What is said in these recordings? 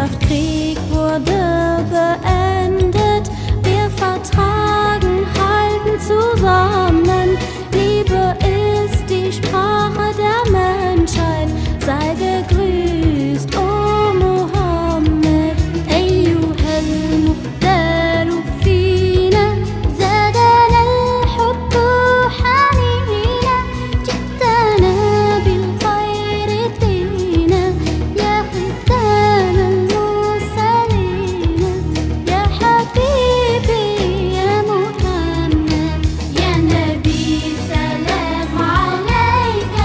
Freundschaft, Krieg wurde beendet. Wir vertragen, halten zusammen. Liebe ist die Sprache der Menschheit. Sei gegrüßt, O Mohammed. أيها المختار فينا زادنا الحب حنينا. جئتنا بالخير دينا يا ختام المرسلين. يا حبيبي يا محمد يا نبي سلام عليك.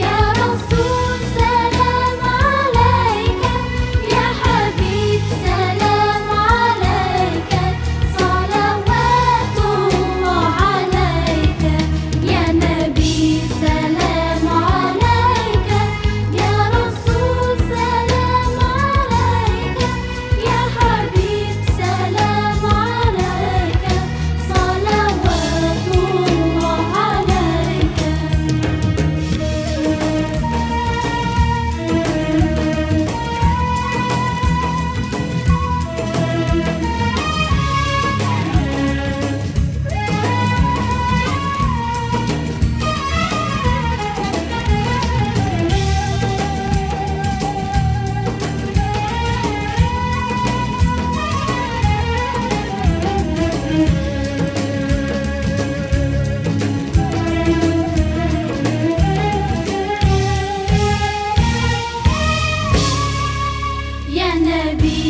يا رسول سلام عليك. يا حبيب سلام عليك. صلوات الله عليك. يا نبي سلام عليك. يا رسول سلام عليك. يا حبيب سلام عليك. صلوات الله عليك. يا نبي